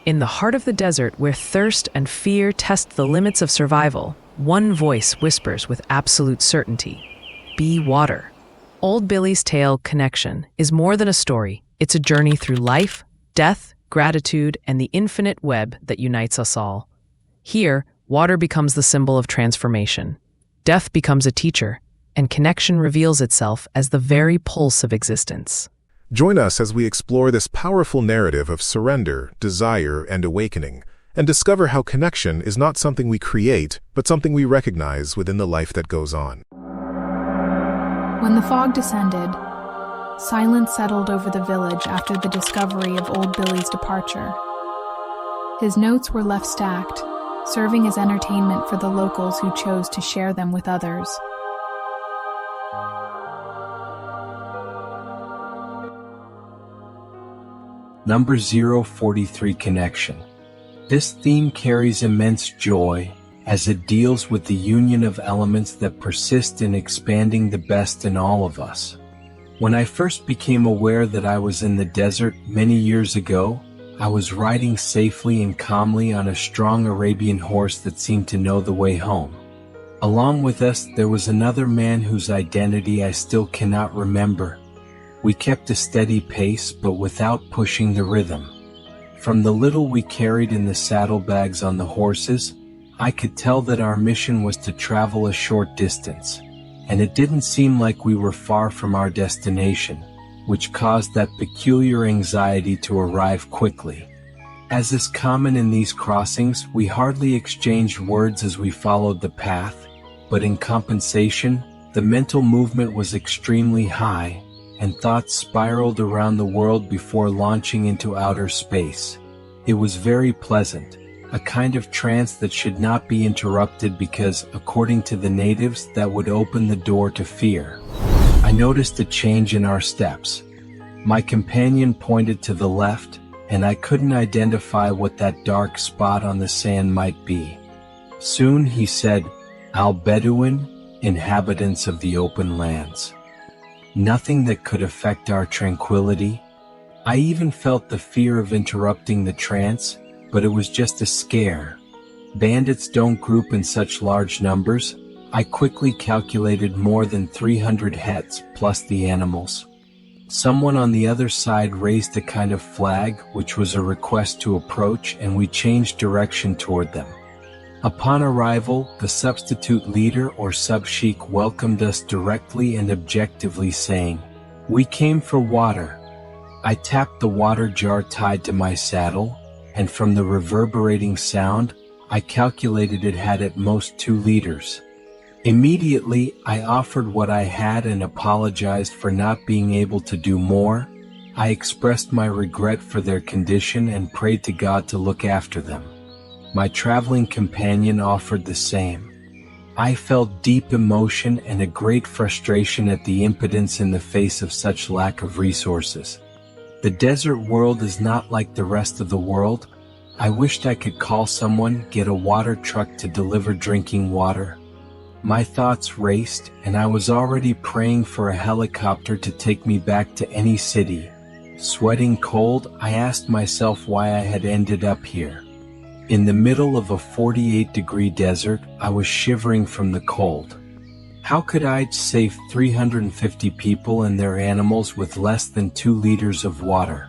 In the heart of the desert, where thirst and fear test the limits of survival, one voice whispers with absolute certainty: be water. Old Billy's Tale Connection is more than a story. It's a journey through life, death, gratitude, and the infinite web that unites us all. Here, water becomes the symbol of transformation. Death becomes a teacher, and connection reveals itself as the very pulse of existence. Join us as we explore this powerful narrative of surrender, desire, and awakening, and discover how connection is not something we create, but something we recognize within the life that goes on. When the fog descended, silence settled over the village after the discovery of old Billy's departure. His notes were left stacked, serving as entertainment for the locals who chose to share them with others. Number 043 Connection. This theme carries immense joy as it deals with the union of elements that persist in expanding the best in all of us. When I first became aware that I was in the desert many years ago, I was riding safely and calmly on a strong Arabian horse that seemed to know the way home. Along with us, there was another man whose identity I still cannot remember. We kept a steady pace, but without pushing the rhythm. From the little we carried in the saddlebags on the horses, I could tell that our mission was to travel a short distance, and it didn't seem like we were far from our destination, which caused that peculiar anxiety to arrive quickly. As is common in these crossings, we hardly exchanged words as we followed the path, but in compensation, the mental movement was extremely high, and thoughts spiraled around the world before launching into outer space. It was very pleasant, a kind of trance that should not be interrupted because, according to the natives, that would open the door to fear. I noticed a change in our steps. My companion pointed to the left, and I couldn't identify what that dark spot on the sand might be. Soon he said, "Al-Bedouin, inhabitants of the open lands." Nothing that could affect our tranquility. I even felt the fear of interrupting the trance, but it was just a scare. Bandits don't group in such large numbers. I quickly calculated more than 300 heads, plus the animals. Someone on the other side raised a kind of flag, which was a request to approach, and we changed direction toward them. Upon arrival, the substitute leader or sub-sheikh welcomed us directly and objectively, saying, "We came for water." I tapped the water jar tied to my saddle, and from the reverberating sound, I calculated it had at most 2 liters. Immediately, I offered what I had and apologized for not being able to do more. I expressed my regret for their condition and prayed to God to look after them. My traveling companion offered the same. I felt deep emotion and a great frustration at the impotence in the face of such lack of resources. The desert world is not like the rest of the world. I wished I could call someone, get a water truck to deliver drinking water. My thoughts raced, and I was already praying for a helicopter to take me back to any city. Sweating cold, I asked myself why I had ended up here. In the middle of a 48-degree desert, I was shivering from the cold. How could I save 350 people and their animals with less than 2 liters of water?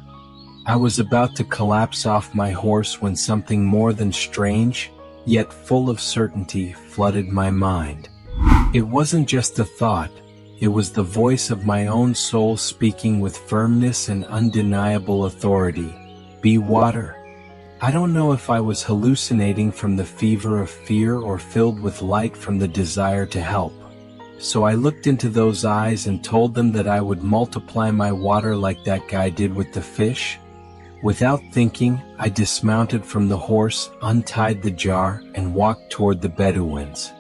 I was about to collapse off my horse when something more than strange, yet full of certainty, flooded my mind. It wasn't just a thought, it was the voice of my own soul speaking with firmness and undeniable authority. Be water. I don't know if I was hallucinating from the fever of fear or filled with light from the desire to help. So I looked into those eyes and told them that I would multiply my water like that guy did with the fish. Without thinking, I dismounted from the horse, untied the jar, and walked toward the Bedouins.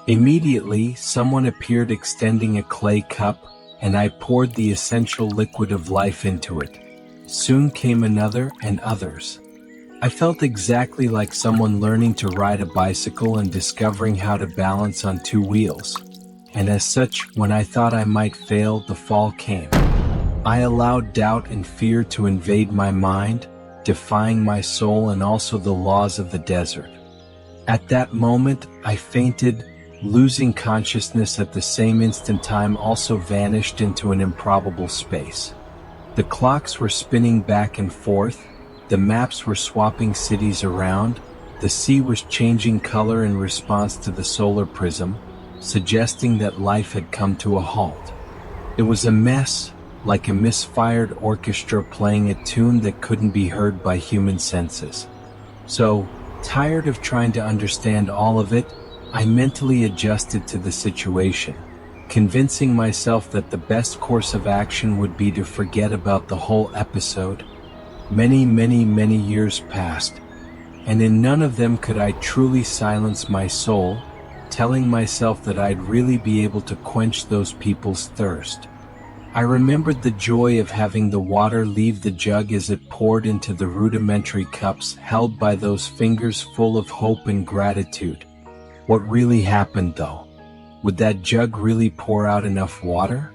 Immediately, someone appeared extending a clay cup, and I poured the essential liquid of life into it. Soon came another and others. I felt exactly like someone learning to ride a bicycle and discovering how to balance on 2 wheels. And as such, when I thought I might fail, the fall came. I allowed doubt and fear to invade my mind, defying my soul and also the laws of the desert. At that moment, I fainted, losing consciousness. At the same instant, time also vanished into an improbable space. The clocks were spinning back and forth, the maps were swapping cities around, the sea was changing color in response to the solar prism, suggesting that life had come to a halt. It was a mess, like a misfired orchestra playing a tune that couldn't be heard by human senses. So, tired of trying to understand all of it, I mentally adjusted to the situation, convincing myself that the best course of action would be to forget about the whole episode. Many years passed, and in none of them could I truly silence my soul, telling myself that I'd really be able to quench those people's thirst. I remembered the joy of having the water leave the jug as it poured into the rudimentary cups held by those fingers full of hope and gratitude. What really happened, though? Would that jug really pour out enough water?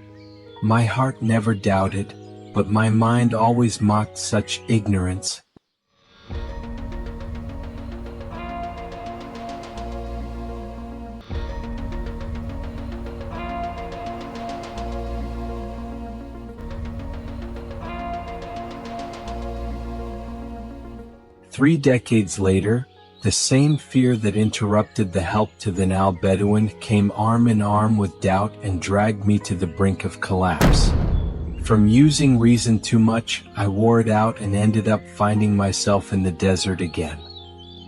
My heart never doubted, but my mind always mocked such ignorance. Three decades later, the same fear that interrupted the help to the Nile Bedouin came arm in arm with doubt and dragged me to the brink of collapse. From using reason too much, I wore it out and ended up finding myself in the desert again.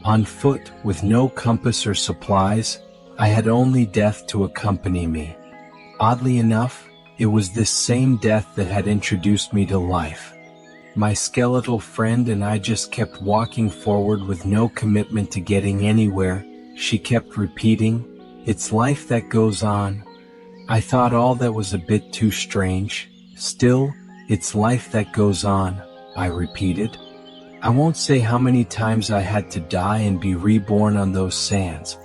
On foot, with no compass or supplies, I had only death to accompany me. Oddly enough, it was this same death that had introduced me to life. My skeletal friend and I just kept walking forward with no commitment to getting anywhere. She kept repeating, "It's life that goes on." I thought all that was a bit too strange. Still, "It's life that goes on," I repeated. I won't say how many times I had to die and be reborn on those sands.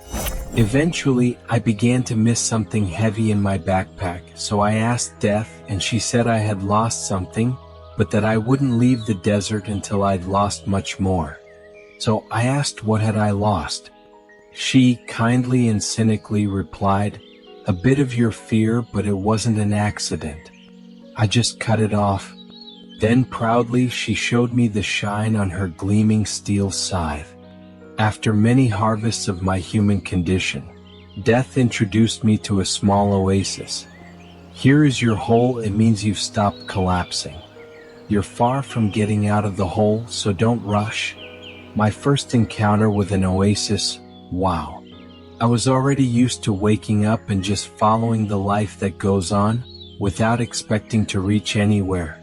Eventually, I began to miss something heavy in my backpack, so I asked Death, and she said I had lost something, but that I wouldn't leave the desert until I'd lost much more. So I asked what had I lost. She kindly and cynically replied, "A bit of your fear, but it wasn't an accident." I just cut it off. Then proudly she showed me the shine on her gleaming steel scythe. After many harvests of my human condition, Death introduced me to a small oasis. "Here is your hole. It means you've stopped collapsing. You're far from getting out of the hole, so don't rush." My first encounter with an oasis, wow. I was already used to waking up and just following the life that goes on, without expecting to reach anywhere.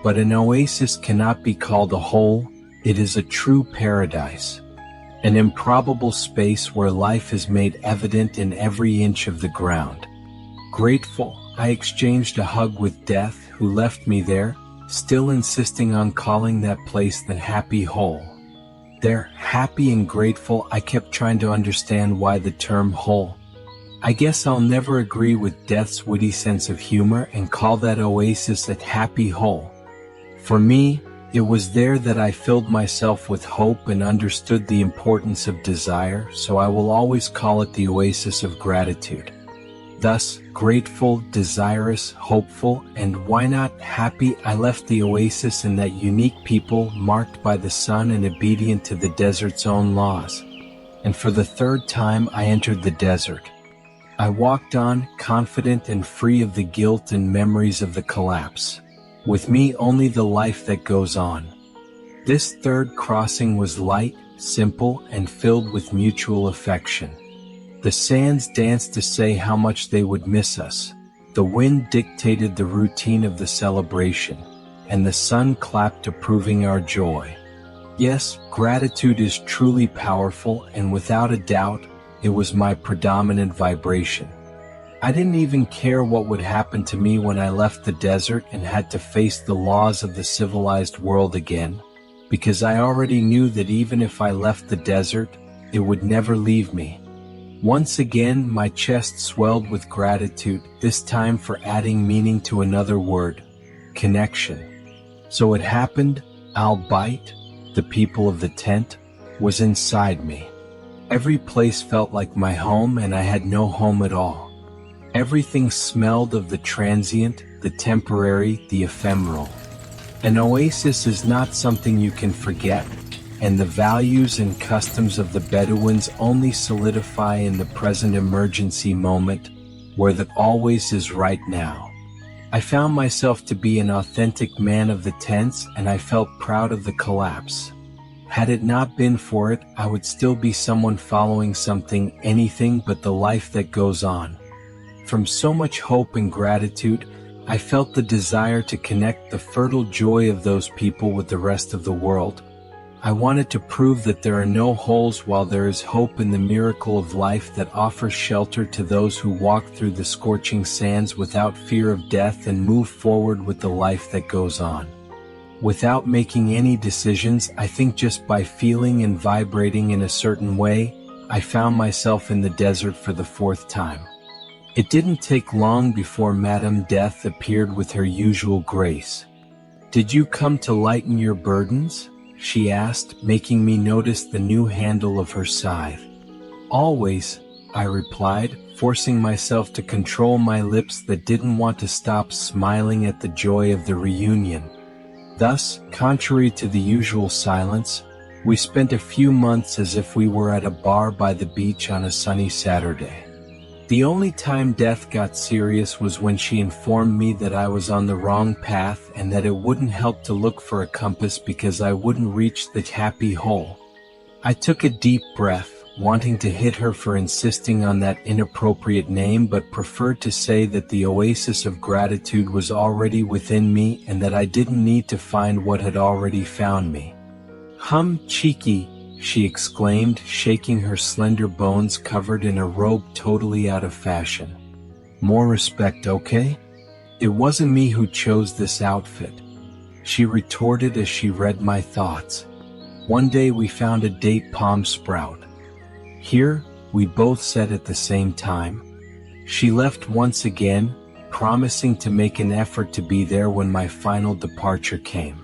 But an oasis cannot be called a hole, it is a true paradise. An improbable space where life is made evident in every inch of the ground. Grateful, I exchanged a hug with Death, who left me there, still insisting on calling that place the happy hole. There, happy and grateful, I kept trying to understand why the term hole. I guess I'll never agree with Death's witty sense of humor and call that oasis a happy hole. For me, it was there that I filled myself with hope and understood the importance of desire, so I will always call it the oasis of gratitude. Thus, grateful, desirous, hopeful, and why not happy, I left the oasis in that unique people marked by the sun and obedient to the desert's own laws. And for the third time I entered the desert. I walked on, confident and free of the guilt and memories of the collapse. With me only the life that goes on. This third crossing was light, simple, and filled with mutual affection. The sands danced to say how much they would miss us. The wind dictated the routine of the celebration, and the sun clapped approving our joy. Yes, gratitude is truly powerful, and without a doubt, it was my predominant vibration. I didn't even care what would happen to me when I left the desert and had to face the laws of the civilized world again, because I already knew that even if I left the desert, it would never leave me. Once again, my chest swelled with gratitude, this time for adding meaning to another word, connection. So it happened, albeit, the people of the tent, was inside me. Every place felt like my home, and I had no home at all. Everything smelled of the transient, the temporary, the ephemeral. An oasis is not something you can forget, and the values and customs of the Bedouins only solidify in the present emergency moment, where the always is right now. I found myself to be an authentic man of the tents, and I felt proud of the collapse. Had it not been for it, I would still be someone following something, anything but the life that goes on. From so much hope and gratitude, I felt the desire to connect the fertile joy of those people with the rest of the world. I wanted to prove that there are no holes while there is hope in the miracle of life that offers shelter to those who walk through the scorching sands without fear of death and move forward with the life that goes on. Without making any decisions, I think just by feeling and vibrating in a certain way, I found myself in the desert for the fourth time. It didn't take long before Madame Death appeared with her usual grace. "Did you come to lighten your burdens?" she asked, making me notice the new handle of her scythe. "Always," I replied, forcing myself to control my lips that didn't want to stop smiling at the joy of the reunion. Thus, contrary to the usual silence, we spent a few months as if we were at a bar by the beach on a sunny Saturday. The only time Death got serious was when she informed me that I was on the wrong path and that it wouldn't help to look for a compass because I wouldn't reach the happy hole. I took a deep breath, wanting to hit her for insisting on that inappropriate name, but preferred to say that the oasis of gratitude was already within me and that I didn't need to find what had already found me. Cheeky," she exclaimed, shaking her slender bones covered in a robe totally out of fashion. "More respect, okay? It wasn't me who chose this outfit," she retorted as she read my thoughts. "One day we found a date palm sprout. Here," we both said at the same time. She left once again, promising to make an effort to be there when my final departure came.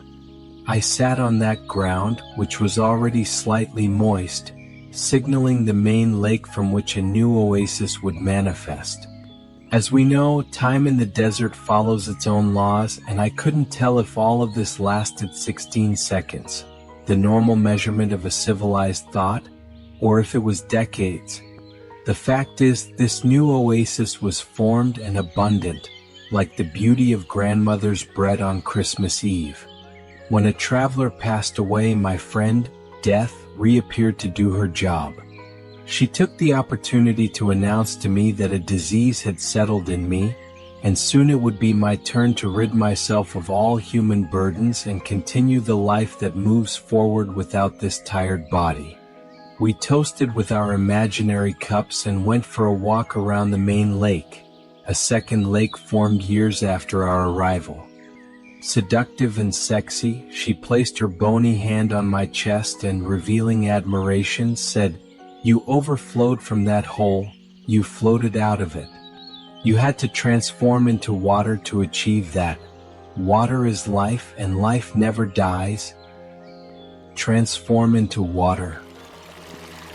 I sat on that ground, which was already slightly moist, signaling the main lake from which a new oasis would manifest. As we know, time in the desert follows its own laws, and I couldn't tell if all of this lasted 16 seconds, the normal measurement of a civilized thought, or if it was decades. The fact is, this new oasis was formed and abundant, like the beauty of grandmother's bread on Christmas Eve. When a traveler passed away, my friend, Death, reappeared to do her job. She took the opportunity to announce to me that a disease had settled in me, and soon it would be my turn to rid myself of all human burdens and continue the life that moves forward without this tired body. We toasted with our imaginary cups and went for a walk around the main lake, a second lake formed years after our arrival. Seductive and sexy, she placed her bony hand on my chest and, revealing admiration, said, "You overflowed from that hole, you floated out of it. You had to transform into water to achieve that. Water is life, and life never dies. Transform into water."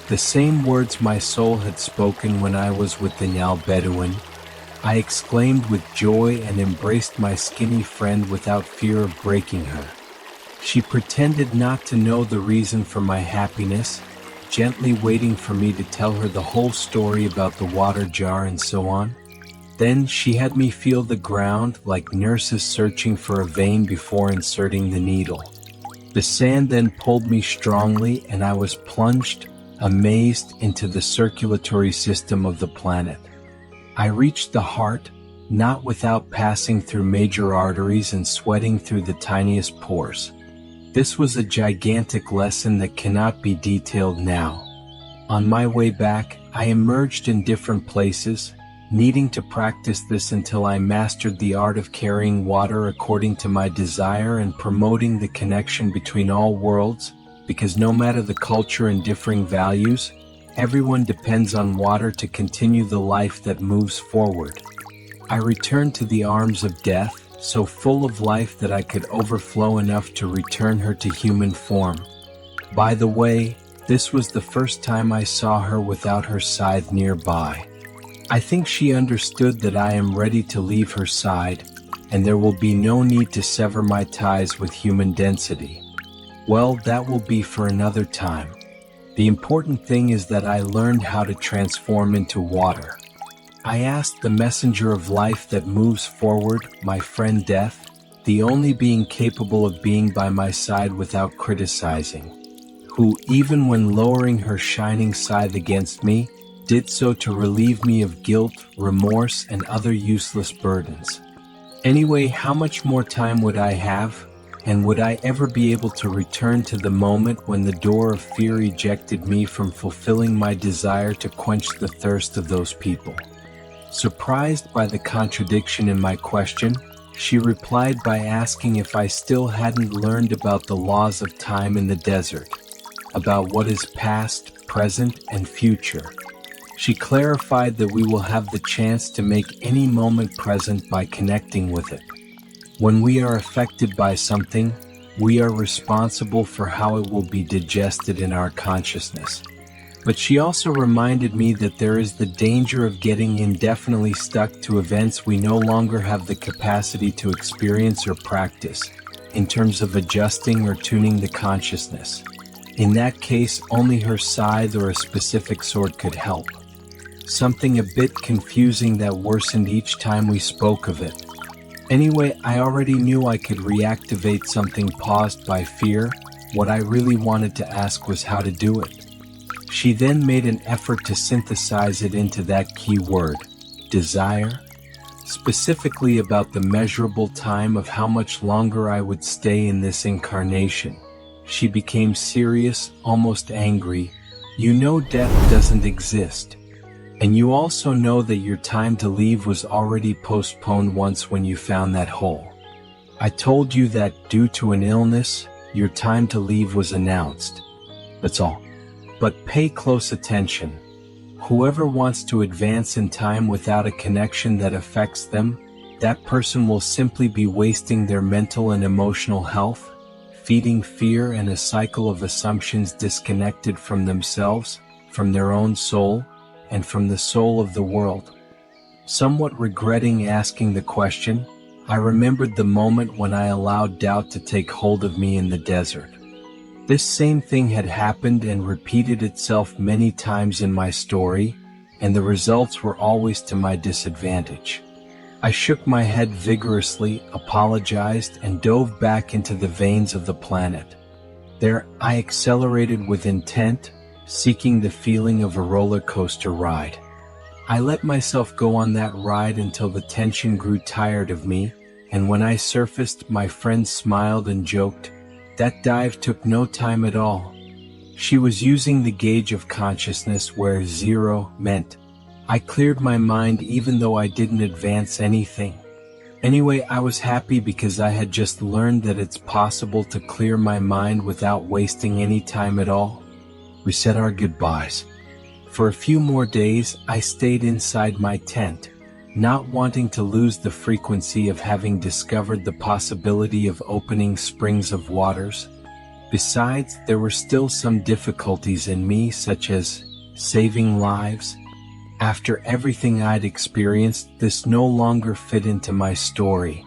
The same words my soul had spoken when I was with the Nile Bedouin, I exclaimed with joy and embraced my skinny friend without fear of breaking her. She pretended not to know the reason for my happiness, gently waiting for me to tell her the whole story about the water jar and so on. Then she had me feel the ground like nurses searching for a vein before inserting the needle. The sand then pulled me strongly, and I was plunged, amazed, into the circulatory system of the planet. I reached the heart, not without passing through major arteries and sweating through the tiniest pores. This was a gigantic lesson that cannot be detailed now. On my way back, I emerged in different places, needing to practice this until I mastered the art of carrying water according to my desire and promoting the connection between all worlds, because no matter the culture and differing values, everyone depends on water to continue the life that moves forward. I returned to the arms of Death, so full of life that I could overflow enough to return her to human form, By the way, this was the first time I saw her without her scythe nearby. I think she understood that I am ready to leave her side, and there will be no need to sever my ties with human density. Well, that will be for another time. The important thing is that I learned how to transform into water. I asked the messenger of life that moves forward, my friend Death, the only being capable of being by my side without criticizing, who, even when lowering her shining scythe against me, did so to relieve me of guilt, remorse, and other useless burdens. Anyway, how much more time would I have? And would I ever be able to return to the moment when the door of fear ejected me from fulfilling my desire to quench the thirst of those people? Surprised by the contradiction in my question, she replied by asking if I still hadn't learned about the laws of time in the desert, about what is past, present, and future. She clarified that we will have the chance to make any moment present by connecting with it. When we are affected by something, we are responsible for how it will be digested in our consciousness. But she also reminded me that there is the danger of getting indefinitely stuck to events we no longer have the capacity to experience or practice, in terms of adjusting or tuning the consciousness. In that case, only her scythe or a specific sword could help. Something a bit confusing that worsened each time we spoke of it. Anyway, I already knew I could reactivate something paused by fear. What I really wanted to ask was how to do it. She then made an effort to synthesize it into that key word, desire, specifically about the measurable time of how much longer I would stay in this incarnation. She became serious, almost angry. You know death doesn't exist. And you also know that your time to leave was already postponed once when you found that hole. I told you that due to an illness, your time to leave was announced. That's all. But pay close attention. Whoever wants to advance in time without a connection that affects them, that person will simply be wasting their mental and emotional health, feeding fear and a cycle of assumptions disconnected from themselves, from their own soul, and from the soul of the world. Somewhat regretting asking the question, I remembered the moment when I allowed doubt to take hold of me in the desert. This same thing had happened and repeated itself many times in my story, and the results were always to my disadvantage. I shook my head vigorously, apologized, and dove back into the veins of the planet. There, I accelerated with intent, seeking the feeling of a roller coaster ride. I let myself go on that ride until the tension grew tired of me, and when I surfaced, my friend smiled and joked, "That dive took no time at all." She was using the gauge of consciousness where 0 meant I cleared my mind even though I didn't advance anything. Anyway, I was happy because I had just learned that it's possible to clear my mind without wasting any time at all. We said our goodbyes. For a few more days, I stayed inside my tent, not wanting to lose the frequency of having discovered the possibility of opening springs of waters. Besides, there were still some difficulties in me, such as saving lives. After everything I'd experienced, this no longer fit into my story.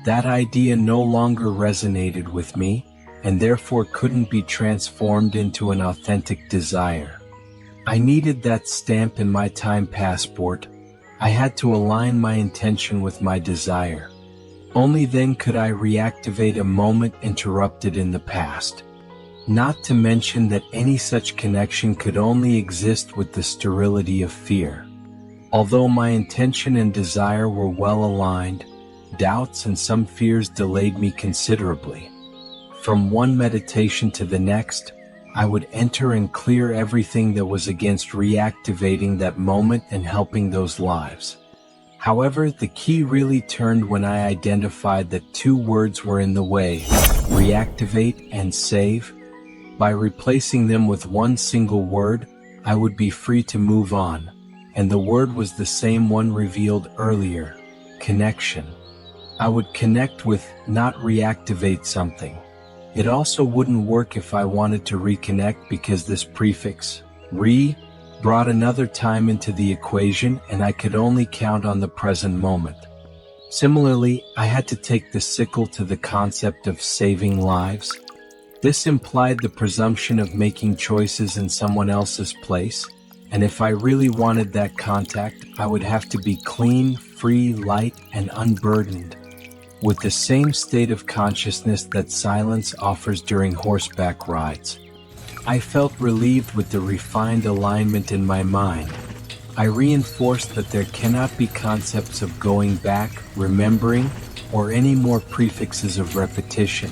That idea no longer resonated with me, and therefore couldn't be transformed into an authentic desire. I needed that stamp in my time passport. I had to align my intention with my desire. Only then could I reactivate a moment interrupted in the past. Not to mention that any such connection could only exist with the sterility of fear. Although my intention and desire were well aligned, doubts and some fears delayed me considerably. From one meditation to the next, I would enter and clear everything that was against reactivating that moment and helping those lives. However, the key really turned when I identified that 2 words were in the way: reactivate and save. By replacing them with one single word, I would be free to move on, and the word was the same one revealed earlier: connection. I would connect with, not reactivate something. It also wouldn't work if I wanted to reconnect because this prefix, re, brought another time into the equation and I could only count on the present moment. Similarly, I had to take the sickle to the concept of saving lives. This implied the presumption of making choices in someone else's place, and if I really wanted that contact, I would have to be clean, free, light, and unburdened, with the same state of consciousness that silence offers during horseback rides. I felt relieved with the refined alignment in my mind. I reinforced that there cannot be concepts of going back, remembering, or any more prefixes of repetition.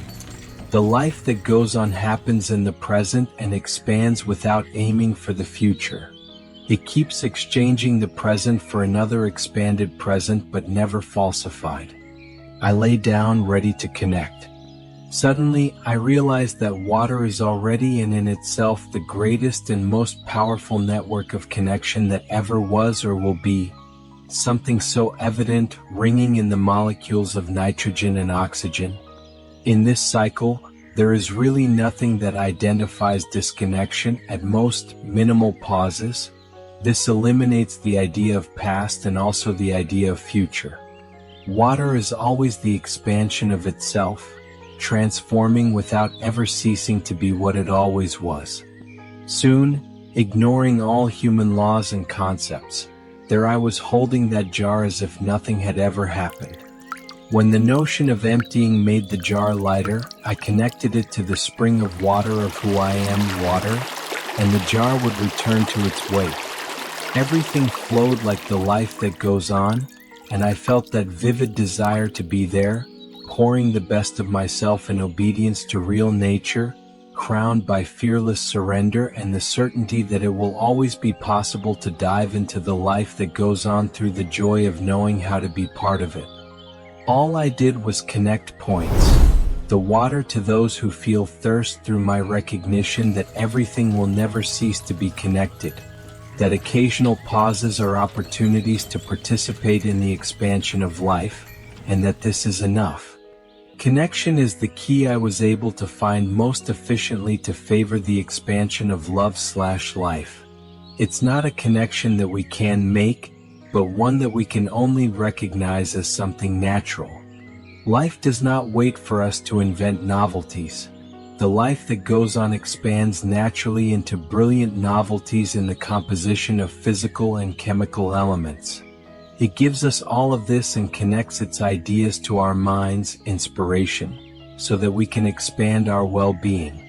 The life that goes on happens in the present and expands without aiming for the future. It keeps exchanging the present for another expanded present but never falsified. I lay down ready to connect. Suddenly, I realized that water is already and in itself the greatest and most powerful network of connection that ever was or will be. Something so evident, ringing in the molecules of nitrogen and oxygen. In this cycle, there is really nothing that identifies disconnection, at most minimal pauses. This eliminates the idea of past and also the idea of future. Water is always the expansion of itself, transforming without ever ceasing to be what it always was. Soon, ignoring all human laws and concepts, there I was holding that jar as if nothing had ever happened. When the notion of emptying made the jar lighter, I connected it to the spring of water of who I am, water, and the jar would return to its weight. Everything flowed like the life that goes on, and I felt that vivid desire to be there, pouring the best of myself in obedience to real nature, crowned by fearless surrender and the certainty that it will always be possible to dive into the life that goes on through the joy of knowing how to be part of it. All I did was connect points, the water to those who feel thirst through my recognition that everything will never cease to be connected, that occasional pauses are opportunities to participate in the expansion of life, and that this is enough. Connection is the key I was able to find most efficiently to favor the expansion of love/life. It's not a connection that we can make, but one that we can only recognize as something natural. Life does not wait for us to invent novelties. The life that goes on expands naturally into brilliant novelties in the composition of physical and chemical elements. It gives us all of this and connects its ideas to our minds, inspiration, so that we can expand our well-being.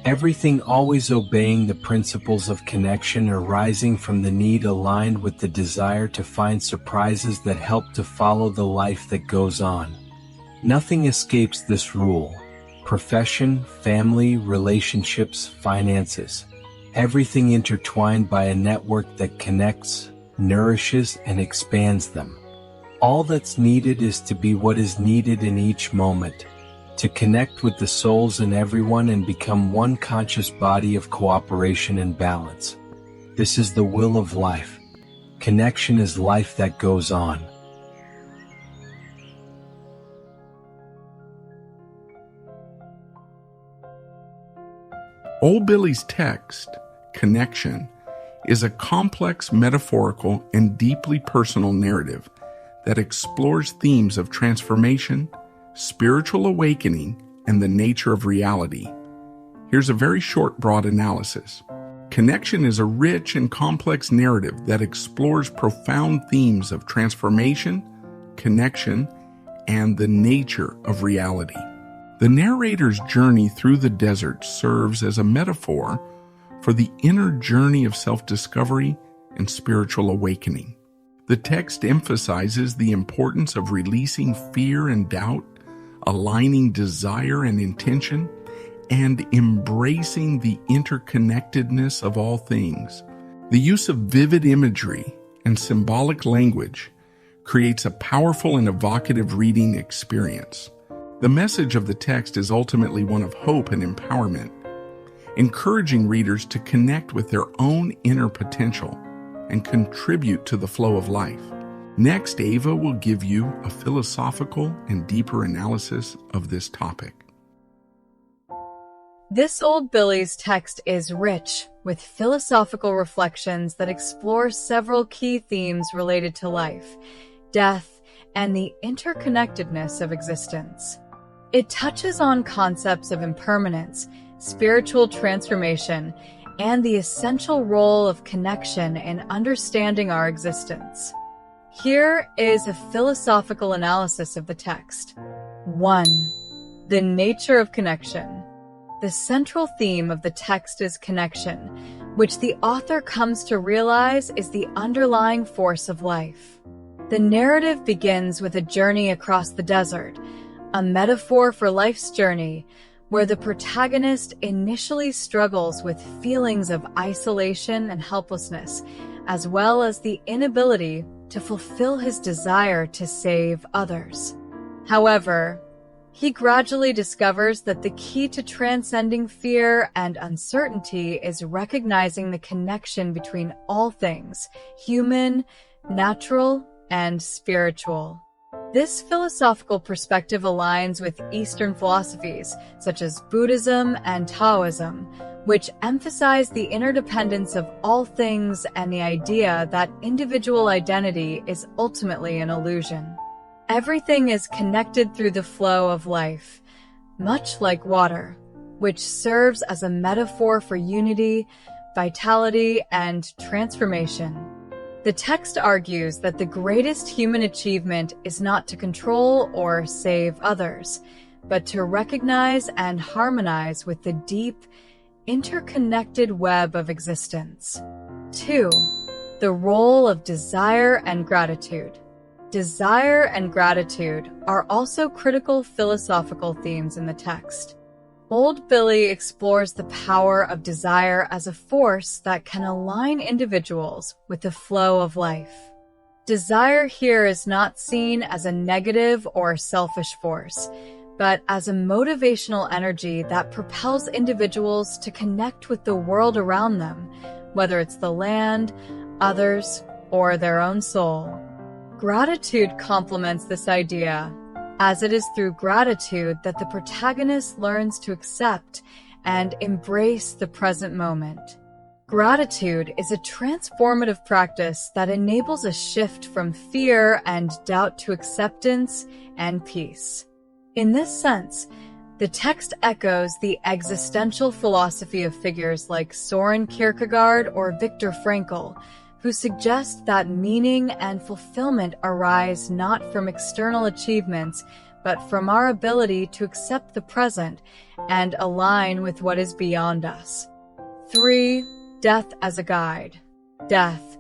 Everything always obeying the principles of connection arising from the need aligned with the desire to find surprises that help to follow the life that goes on. Nothing escapes this rule. Profession, family, relationships, finances. Everything intertwined by a network that connects, nourishes, and expands them. All that's needed is to be what is needed in each moment, to connect with the souls in everyone and become one conscious body of cooperation and balance. This is the will of life. Connection is life that goes on. Old Billy's text, Connection, is a complex, metaphorical, and deeply personal narrative that explores themes of transformation, spiritual awakening, and the nature of reality. Here's a very short, broad analysis. Connection is a rich and complex narrative that explores profound themes of transformation, connection, and the nature of reality. The narrator's journey through the desert serves as a metaphor for the inner journey of self-discovery and spiritual awakening. The text emphasizes the importance of releasing fear and doubt, aligning desire and intention, and embracing the interconnectedness of all things. The use of vivid imagery and symbolic language creates a powerful and evocative reading experience. The message of the text is ultimately one of hope and empowerment, encouraging readers to connect with their own inner potential and contribute to the flow of life. Next, Ava will give you a philosophical and deeper analysis of this topic. This Old Billy's text is rich with philosophical reflections that explore several key themes related to life, death, and the interconnectedness of existence. It touches on concepts of impermanence, spiritual transformation, and the essential role of connection in understanding our existence. Here is a philosophical analysis of the text. 1. The nature of connection. The central theme of the text is connection, which the author comes to realize is the underlying force of life. The narrative begins with a journey across the desert, a metaphor for life's journey, where the protagonist initially struggles with feelings of isolation and helplessness, as well as the inability to fulfill his desire to save others. However, he gradually discovers that the key to transcending fear and uncertainty is recognizing the connection between all things, human, natural, and spiritual. This philosophical perspective aligns with Eastern philosophies, such as Buddhism and Taoism, which emphasize the interdependence of all things and the idea that individual identity is ultimately an illusion. Everything is connected through the flow of life, much like water, which serves as a metaphor for unity, vitality, and transformation. The text argues that the greatest human achievement is not to control or save others, but to recognize and harmonize with the deep, interconnected web of existence. 2. The role of desire and gratitude. Desire and gratitude are also critical philosophical themes in the text. Old Billy explores the power of desire as a force that can align individuals with the flow of life. Desire here is not seen as a negative or selfish force, but as a motivational energy that propels individuals to connect with the world around them, whether it's the land, others, or their own soul. Gratitude complements this idea, as it is through gratitude that the protagonist learns to accept and embrace the present moment. Gratitude is a transformative practice that enables a shift from fear and doubt to acceptance and peace. In this sense, the text echoes the existential philosophy of figures like Soren Kierkegaard or Viktor Frankl, who suggest that meaning and fulfillment arise not from external achievements, but from our ability to accept the present and align with what is beyond us. 3. Death as a guide. Death,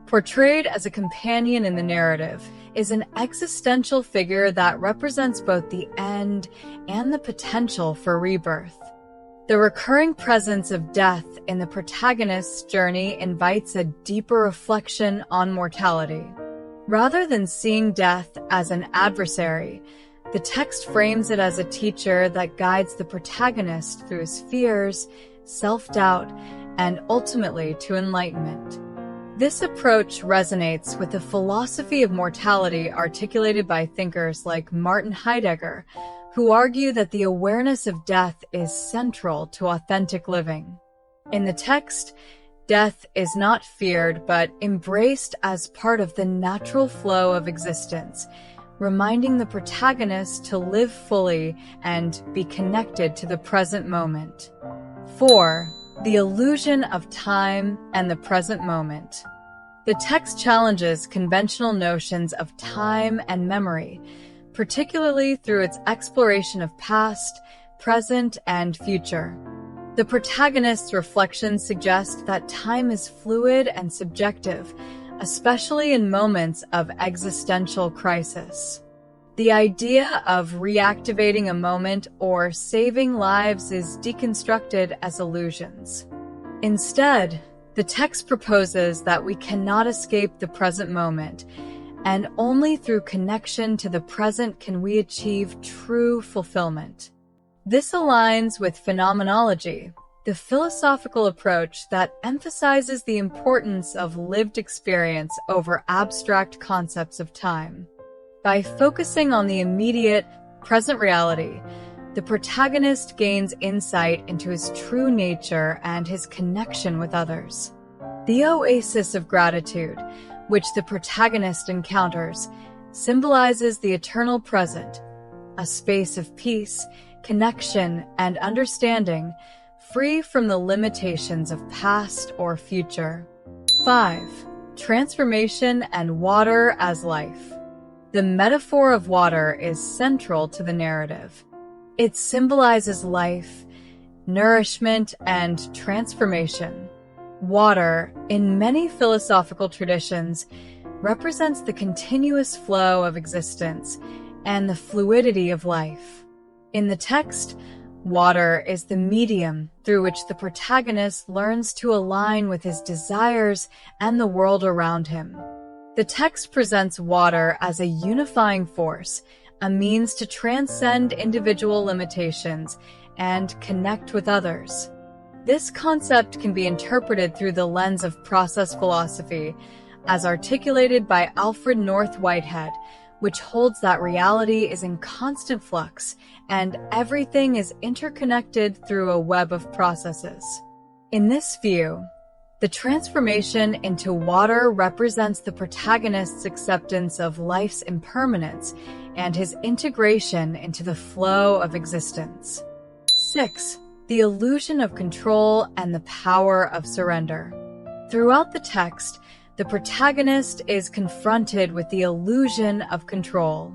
portrayed as a companion in the narrative, is an existential figure that represents both the end and the potential for rebirth. The recurring presence of death in the protagonist's journey invites a deeper reflection on mortality. Rather than seeing death as an adversary, the text frames it as a teacher that guides the protagonist through his fears, self-doubt, and ultimately to enlightenment. This approach resonates with the philosophy of mortality articulated by thinkers like Martin Heidegger, who argue that the awareness of death is central to authentic living. In the text, death is not feared but embraced as part of the natural flow of existence, reminding the protagonist to live fully and be connected to the present moment. 4. The illusion of time and the present moment. The text challenges conventional notions of time and memory, particularly through its exploration of past, present, and future. The protagonist's reflections suggest that time is fluid and subjective, especially in moments of existential crisis. The idea of reactivating a moment or saving lives is deconstructed as illusions. Instead, the text proposes that we cannot escape the present moment, and only through connection to the present can we achieve true fulfillment. This aligns with phenomenology, the philosophical approach that emphasizes the importance of lived experience over abstract concepts of time. By focusing on the immediate, present reality, The protagonist gains insight into his true nature and his connection with others. The oasis of gratitude, which the protagonist encounters, symbolizes the eternal present, a space of peace, connection, and understanding, free from the limitations of past or future. 5. Transformation and water as life. The metaphor of water is central to the narrative. It symbolizes life, nourishment, and transformation. Water, in many philosophical traditions, represents the continuous flow of existence and the fluidity of life. In the text, water is the medium through which the protagonist learns to align with his desires and the world around him. The text presents water as a unifying force, a means to transcend individual limitations and connect with others. This concept can be interpreted through the lens of process philosophy, as articulated by Alfred North Whitehead, which holds that reality is in constant flux and everything is interconnected through a web of processes. In this view, the transformation into water represents the protagonist's acceptance of life's impermanence and his integration into the flow of existence. 6. The illusion of control and the power of surrender. Throughout the text, the protagonist is confronted with the illusion of control.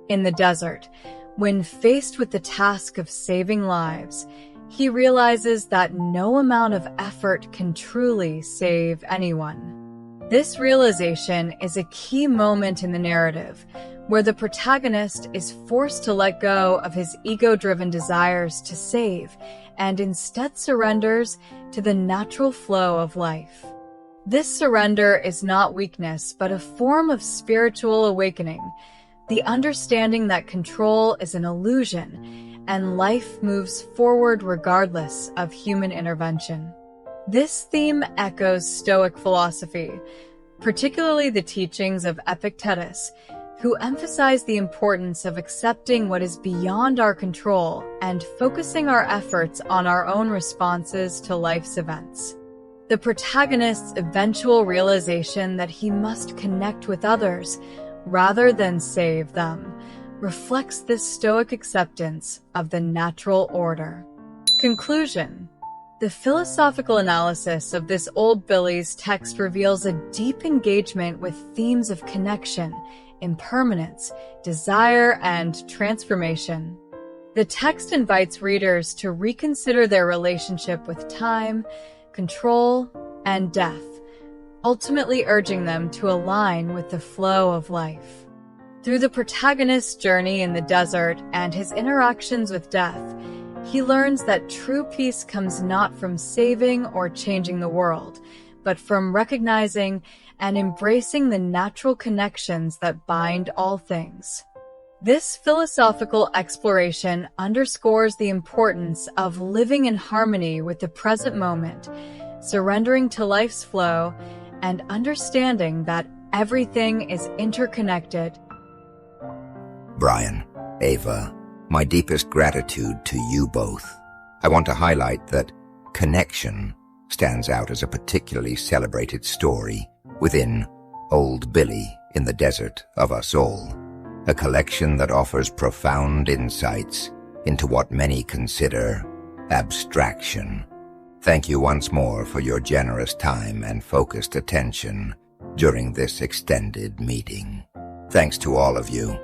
In the desert, when faced with the task of saving lives, he realizes that no amount of effort can truly save anyone. This realization is a key moment in the narrative, where the protagonist is forced to let go of his ego-driven desires to save and instead surrenders to the natural flow of life. This surrender is not weakness, but a form of spiritual awakening, the understanding that control is an illusion and life moves forward regardless of human intervention. This theme echoes Stoic philosophy, particularly the teachings of Epictetus, who emphasize the importance of accepting what is beyond our control and focusing our efforts on our own responses to life's events. The protagonist's eventual realization that he must connect with others rather than save them reflects this Stoic acceptance of the natural order. Conclusion. The philosophical analysis of this Old Billy's text reveals a deep engagement with themes of connection, impermanence, desire, and transformation. The text invites readers to reconsider their relationship with time, control, and death, ultimately urging them to align with the flow of life. Through the protagonist's journey in the desert and his interactions with death, he learns that true peace comes not from saving or changing the world, but from recognizing and embracing the natural connections that bind all things. This philosophical exploration underscores the importance of living in harmony with the present moment, surrendering to life's flow, and understanding that everything is interconnected. Brian, Ava, my deepest gratitude to you both. I want to highlight that Connection stands out as a particularly celebrated story within Old Billy in the Desert of Us All, a collection that offers profound insights into what many consider abstraction. Thank you once more for your generous time and focused attention during this extended meeting. Thanks to all of you.